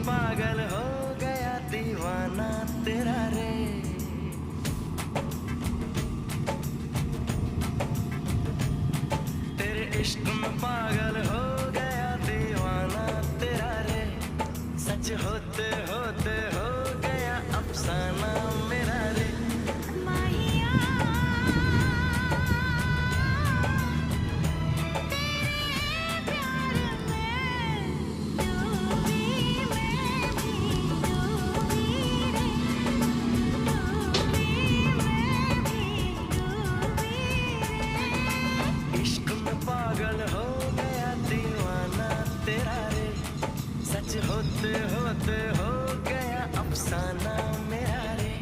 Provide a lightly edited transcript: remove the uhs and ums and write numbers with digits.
पागल हो गया दीवाना तेरा रे। तेरे इश्क में पागल हो गया दीवाना तेरा रे। सच होते होते हो गया अफसाना मेरा रे। माहिया तेरे प्यार में डूबी मैं भी डूबी रे। डूबी मैं भी डूबी रे। इश्क में पागल हो गया दीवाना तेरा रे। सच होते होते हो गया अफसाना मेरा रे।